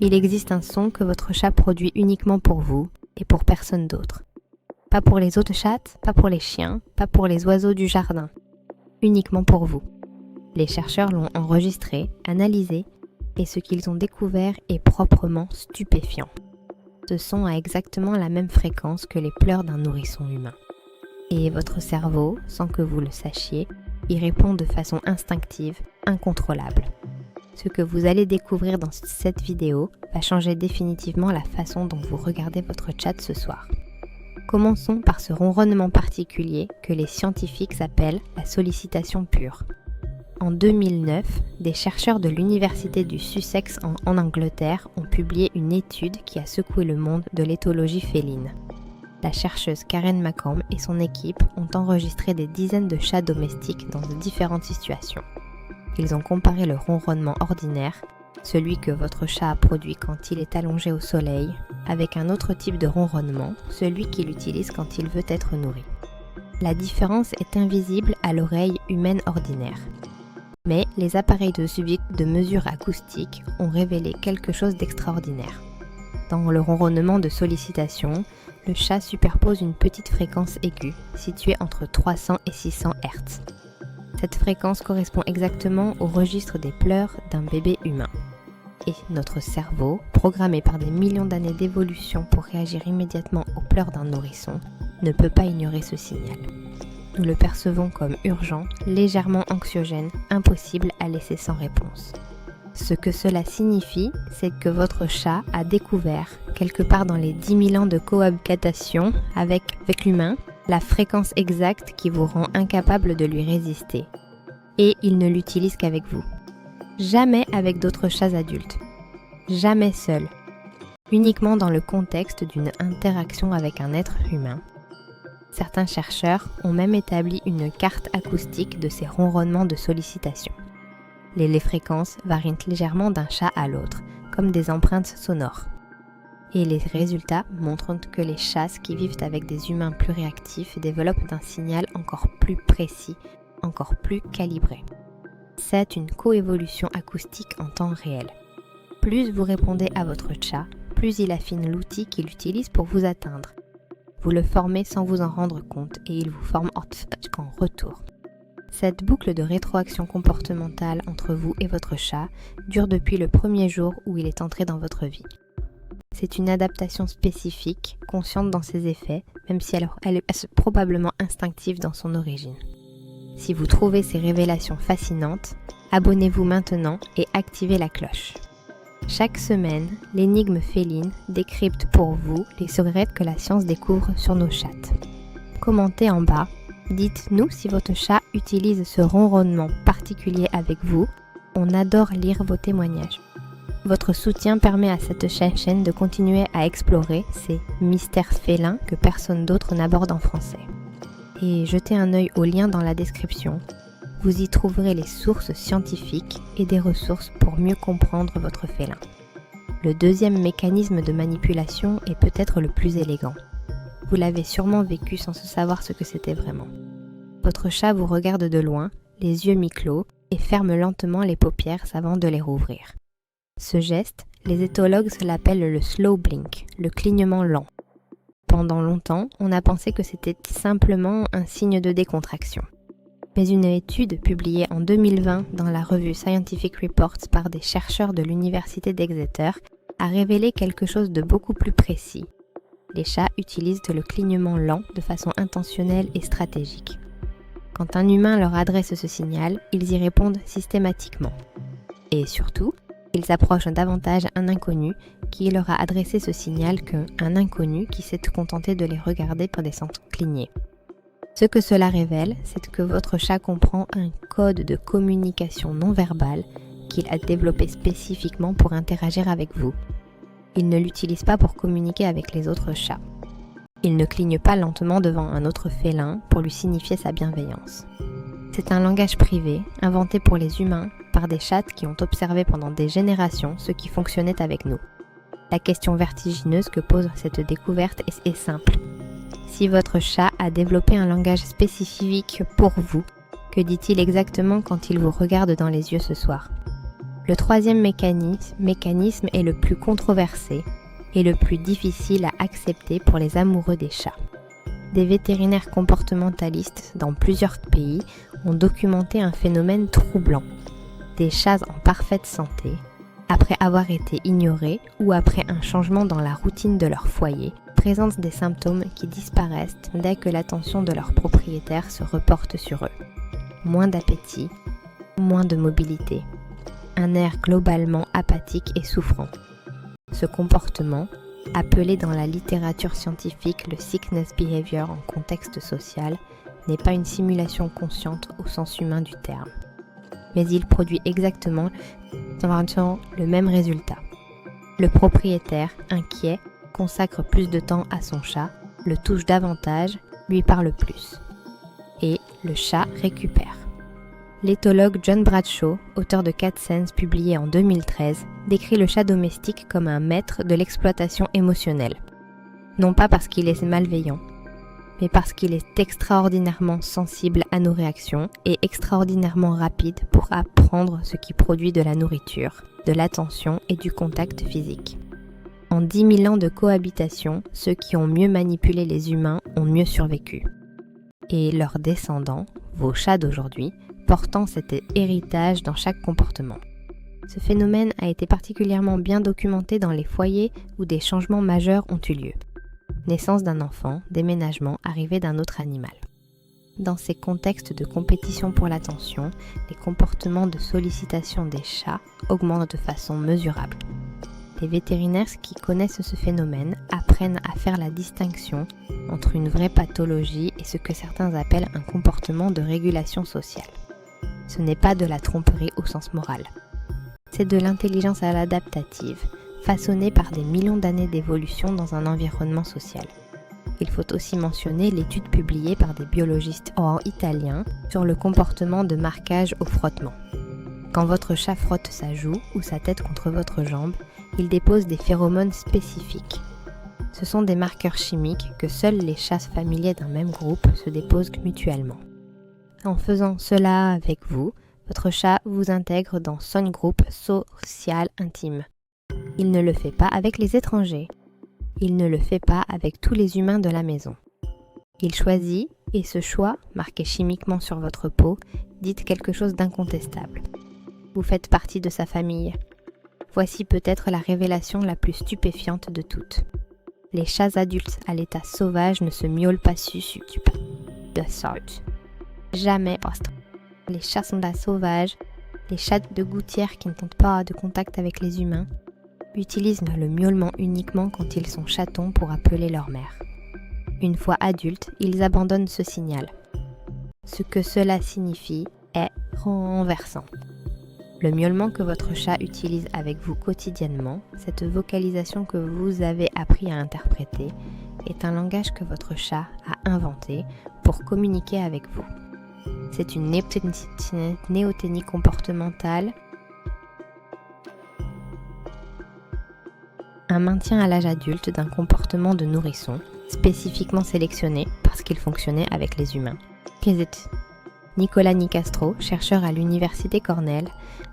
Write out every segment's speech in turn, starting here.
Il existe un son que votre chat produit uniquement pour vous et pour personne d'autre. Pas pour les autres chattes, pas pour les chiens, pas pour les oiseaux du jardin. Uniquement pour vous. Les chercheurs l'ont enregistré, analysé, et ce qu'ils ont découvert est proprement stupéfiant. Ce son a exactement la même fréquence que les pleurs d'un nourrisson humain. Et votre cerveau, sans que vous le sachiez, y répond de façon instinctive, incontrôlable. Ce que vous allez découvrir dans cette vidéo va changer définitivement la façon dont vous regardez votre chat ce soir. Commençons par ce ronronnement particulier que les scientifiques appellent la sollicitation pure. En 2009, des chercheurs de l'université du Sussex en Angleterre ont publié une étude qui a secoué le monde de l'éthologie féline. La chercheuse Karen McCorm et son équipe ont enregistré des dizaines de chats domestiques dans de différentes situations. Ils ont comparé le ronronnement ordinaire, celui que votre chat a produit quand il est allongé au soleil, avec un autre type de ronronnement, celui qu'il utilise quand il veut être nourri. La différence est invisible à l'oreille humaine ordinaire. Mais les appareils de mesure acoustique ont révélé quelque chose d'extraordinaire. Dans le ronronnement de sollicitation, le chat superpose une petite fréquence aiguë, située entre 300 et 600 Hz. Cette fréquence correspond exactement au registre des pleurs d'un bébé humain. Et notre cerveau, programmé par des millions d'années d'évolution pour réagir immédiatement aux pleurs d'un nourrisson, ne peut pas ignorer ce signal. Nous le percevons comme urgent, légèrement anxiogène, impossible à laisser sans réponse. Ce que cela signifie, c'est que votre chat a découvert, quelque part dans les 10 000 ans de cohabitation avec l'humain, la fréquence exacte qui vous rend incapable de lui résister. Et il ne l'utilise qu'avec vous. Jamais avec d'autres chats adultes. Jamais seul. Uniquement dans le contexte d'une interaction avec un être humain. Certains chercheurs ont même établi une carte acoustique de ces ronronnements de sollicitation. Les fréquences varient légèrement d'un chat à l'autre, comme des empreintes sonores. Et les résultats montrent que les chats qui vivent avec des humains plus réactifs développent un signal encore plus précis, encore plus calibré. C'est une coévolution acoustique en temps réel. Plus vous répondez à votre chat, plus il affine l'outil qu'il utilise pour vous atteindre. Vous le formez sans vous en rendre compte et il vous forme en retour. Cette boucle de rétroaction comportementale entre vous et votre chat dure depuis le premier jour où il est entré dans votre vie. C'est une adaptation spécifique, consciente dans ses effets, même si elle est probablement instinctive dans son origine. Si vous trouvez ces révélations fascinantes, abonnez-vous maintenant et activez la cloche. Chaque semaine, l'énigme féline décrypte pour vous les secrets que la science découvre sur nos chattes. Commentez en bas, dites-nous si votre chat utilise ce ronronnement particulier avec vous. On adore lire vos témoignages. Votre soutien permet à cette chaîne de continuer à explorer ces mystères félins que personne d'autre n'aborde en français. Et jetez un œil au lien dans la description. Vous y trouverez les sources scientifiques et des ressources pour mieux comprendre votre félin. Le deuxième mécanisme de manipulation est peut-être le plus élégant. Vous l'avez sûrement vécu sans savoir ce que c'était vraiment. Votre chat vous regarde de loin, les yeux mi-clos, et ferme lentement les paupières avant de les rouvrir. Ce geste, les éthologues l'appellent le slow blink, le clignement lent. Pendant longtemps, on a pensé que c'était simplement un signe de décontraction. Mais une étude publiée en 2020 dans la revue Scientific Reports par des chercheurs de l'université d'Exeter a révélé quelque chose de beaucoup plus précis. Les chats utilisent le clignement lent de façon intentionnelle et stratégique. Quand un humain leur adresse ce signal, ils y répondent systématiquement. Et surtout, ils approchent davantage un inconnu qui leur a adressé ce signal qu'un inconnu qui s'est contenté de les regarder pendant sans cligner. Ce que cela révèle, c'est que votre chat comprend un code de communication non verbale qu'il a développé spécifiquement pour interagir avec vous. Il ne l'utilise pas pour communiquer avec les autres chats. Il ne cligne pas lentement devant un autre félin pour lui signifier sa bienveillance. C'est un langage privé, inventé pour les humains par des chats qui ont observé pendant des générations ce qui fonctionnait avec nous. La question vertigineuse que pose cette découverte est simple. Si votre chat a développé un langage spécifique pour vous, que dit-il exactement quand il vous regarde dans les yeux ce soir ? Le troisième mécanisme est le plus controversé et le plus difficile à accepter pour les amoureux des chats. Des vétérinaires comportementalistes dans plusieurs pays ont documenté un phénomène troublant. Des chats en parfaite santé, après avoir été ignorés ou après un changement dans la routine de leur foyer, présentent des symptômes qui disparaissent dès que l'attention de leur propriétaire se reporte sur eux. Moins d'appétit, moins de mobilité, un air globalement apathique et souffrant. Ce comportement, appelé dans la littérature scientifique le sickness behavior en contexte social, n'est pas une simulation consciente au sens humain du terme. Mais il produit exactement le même résultat. Le propriétaire, inquiet, consacre plus de temps à son chat, le touche davantage, lui parle plus. Et le chat récupère. L'éthologue John Bradshaw, auteur de Cat Sense publié en 2013, décrit le chat domestique comme un maître de l'exploitation émotionnelle. Non pas parce qu'il est malveillant, mais parce qu'il est extraordinairement sensible à nos réactions et extraordinairement rapide pour apprendre ce qui produit de la nourriture, de l'attention et du contact physique. En 10 000 ans de cohabitation, ceux qui ont mieux manipulé les humains ont mieux survécu. Et leurs descendants, vos chats d'aujourd'hui, portant cet héritage dans chaque comportement. Ce phénomène a été particulièrement bien documenté dans les foyers où des changements majeurs ont eu lieu. Naissance d'un enfant, déménagement, arrivée d'un autre animal. Dans ces contextes de compétition pour l'attention, les comportements de sollicitation des chats augmentent de façon mesurable. Les vétérinaires qui connaissent ce phénomène apprennent à faire la distinction entre une vraie pathologie et ce que certains appellent un comportement de régulation sociale. Ce n'est pas de la tromperie au sens moral. C'est de l'intelligence adaptative, façonnée par des millions d'années d'évolution dans un environnement social. Il faut aussi mentionner l'étude publiée par des biologistes italiens sur le comportement de marquage au frottement. Quand votre chat frotte sa joue ou sa tête contre votre jambe, il dépose des phéromones spécifiques. Ce sont des marqueurs chimiques que seuls les chats familiers d'un même groupe se déposent mutuellement. En faisant cela avec vous, votre chat vous intègre dans son groupe social intime. Il ne le fait pas avec les étrangers. Il ne le fait pas avec tous les humains de la maison. Il choisit, et ce choix, marqué chimiquement sur votre peau, dit quelque chose d'incontestable. Vous faites partie de sa famille. Voici peut-être la révélation la plus stupéfiante de toutes. Les chats adultes à l'état sauvage ne se miaulent pas de sorte. Jamais. Les chats sont sauvages, les chats de gouttière qui ne tentent pas de contact avec les humains, utilisent le miaulement uniquement quand ils sont chatons pour appeler leur mère. Une fois adultes, ils abandonnent ce signal. Ce que cela signifie est renversant. Le miaulement que votre chat utilise avec vous quotidiennement, cette vocalisation que vous avez appris à interpréter, est un langage que votre chat a inventé pour communiquer avec vous. C'est une néoténie comportementale, un maintien à l'âge adulte d'un comportement de nourrisson, spécifiquement sélectionné parce qu'il fonctionnait avec les humains. Nicolas Nicastro, chercheur à l'université Cornell,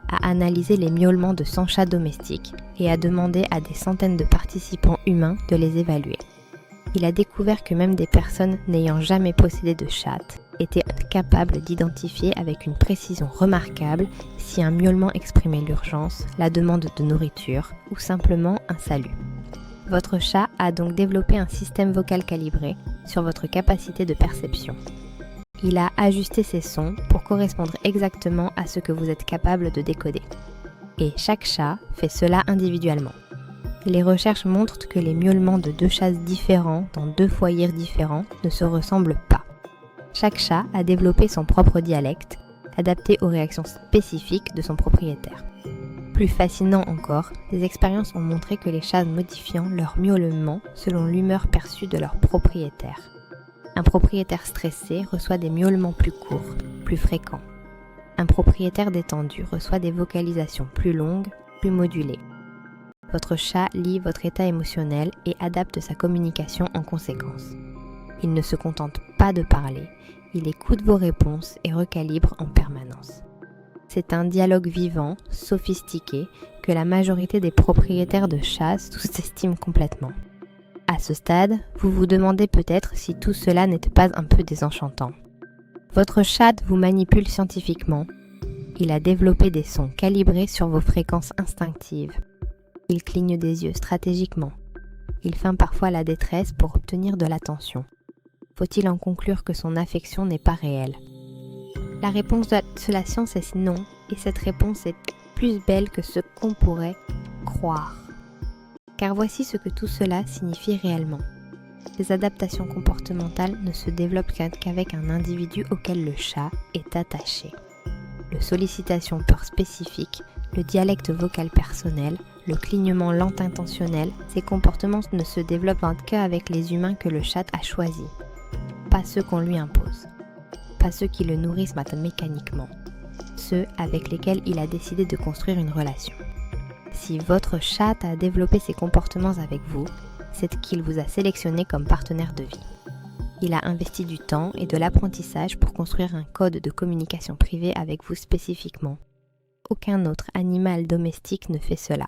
a analysé les miaulements de 100 chats domestiques et a demandé à des centaines de participants humains de les évaluer. Il a découvert que même des personnes n'ayant jamais possédé de chatte étaient capables d'identifier avec une précision remarquable si un miaulement exprimait l'urgence, la demande de nourriture ou simplement un salut. Votre chat a donc développé un système vocal calibré sur votre capacité de perception. Il a ajusté ses sons pour correspondre exactement à ce que vous êtes capable de décoder. Et chaque chat fait cela individuellement. Les recherches montrent que les miaulements de 2 chats différents dans 2 foyers différents ne se ressemblent pas. Chaque chat a développé son propre dialecte, adapté aux réactions spécifiques de son propriétaire. Plus fascinant encore, des expériences ont montré que les chats modifiant leur miaulement selon l'humeur perçue de leur propriétaire. Un propriétaire stressé reçoit des miaulements plus courts, plus fréquents. Un propriétaire détendu reçoit des vocalisations plus longues, plus modulées. Votre chat lit votre état émotionnel et adapte sa communication en conséquence. Il ne se contente pas de parler, il écoute vos réponses et recalibre en permanence. C'est un dialogue vivant, sophistiqué, que la majorité des propriétaires de chats sous-estiment complètement. À ce stade, vous vous demandez peut-être si tout cela n'est pas un peu désenchantant. Votre chat vous manipule scientifiquement. Il a développé des sons calibrés sur vos fréquences instinctives. Il cligne des yeux stratégiquement. Il feint parfois la détresse pour obtenir de l'attention. Faut-il en conclure que son affection n'est pas réelle ? La réponse de la science est non, et cette réponse est plus belle que ce qu'on pourrait croire. Car voici ce que tout cela signifie réellement. Les adaptations comportementales ne se développent qu'avec un individu auquel le chat est attaché. Le sollicitation pure spécifique, le dialecte vocal personnel, le clignement lent intentionnel, ces comportements ne se développent qu'avec les humains que le chat a choisis, pas ceux qu'on lui impose, pas ceux qui le nourrissent mécaniquement, ceux avec lesquels il a décidé de construire une relation. Si votre chat a développé ces comportements avec vous, c'est qu'il vous a sélectionné comme partenaire de vie. Il a investi du temps et de l'apprentissage pour construire un code de communication privée avec vous spécifiquement. Aucun autre animal domestique ne fait cela.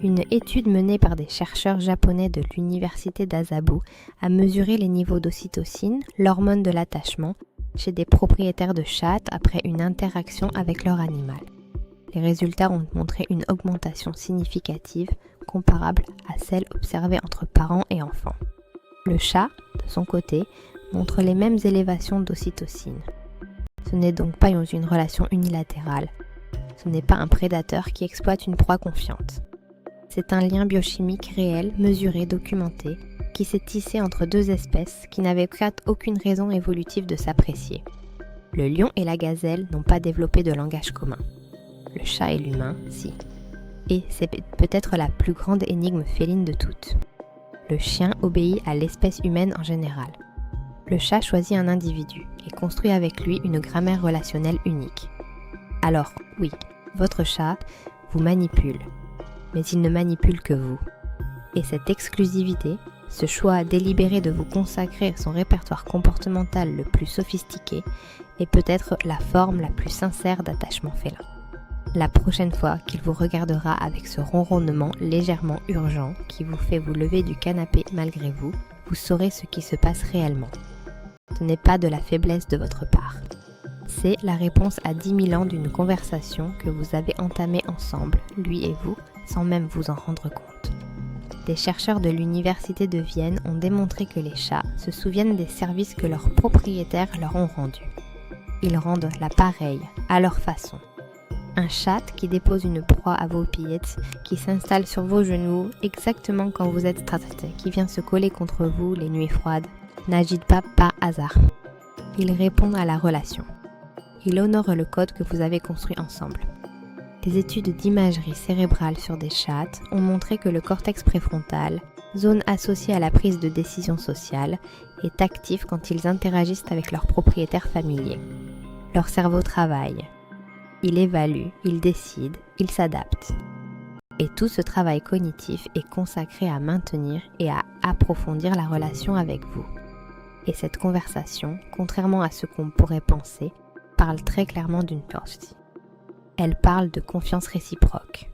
Une étude menée par des chercheurs japonais de l'université d'Asabu a mesuré les niveaux d'ocytocine, l'hormone de l'attachement, chez des propriétaires de chats après une interaction avec leur animal. Les résultats ont montré une augmentation significative comparable à celle observée entre parents et enfants. Le chat, de son côté, montre les mêmes élévations d'ocytocine. Ce n'est donc pas une relation unilatérale. Ce n'est pas un prédateur qui exploite une proie confiante. C'est un lien biochimique réel, mesuré, documenté, qui s'est tissé entre deux espèces qui n'avaient aucune raison évolutive de s'apprécier. Le lion et la gazelle n'ont pas développé de langage commun. Le chat et l'humain, si. Et c'est peut-être la plus grande énigme féline de toutes. Le chien obéit à l'espèce humaine en général. Le chat choisit un individu et construit avec lui une grammaire relationnelle unique. Alors, oui, votre chat vous manipule, mais il ne manipule que vous. Et cette exclusivité, ce choix délibéré de vous consacrer son répertoire comportemental le plus sophistiqué, est peut-être la forme la plus sincère d'attachement félin. La prochaine fois qu'il vous regardera avec ce ronronnement légèrement urgent qui vous fait vous lever du canapé malgré vous, vous saurez ce qui se passe réellement. Ce n'est pas de la faiblesse de votre part. C'est la réponse à 10 000 ans d'une conversation que vous avez entamée ensemble, lui et vous, sans même vous en rendre compte. Des chercheurs de l'université de Vienne ont démontré que les chats se souviennent des services que leurs propriétaires leur ont rendus. Ils rendent la pareille, à leur façon. Un chat qui dépose une proie à vos pieds, qui s'installe sur vos genoux exactement quand vous êtes stressé, qui vient se coller contre vous les nuits froides, n'agite pas par hasard. Il répond à la relation. Il honore le code que vous avez construit ensemble. Des études d'imagerie cérébrale sur des chats ont montré que le cortex préfrontal, zone associée à la prise de décision sociale, est actif quand ils interagissent avec leurs propriétaires familiers. Leur cerveau travaille. Il évalue, il décide, il s'adapte. Et tout ce travail cognitif est consacré à maintenir et à approfondir la relation avec vous. Et cette conversation, contrairement à ce qu'on pourrait penser, parle très clairement d'une partie. Elle parle de confiance réciproque.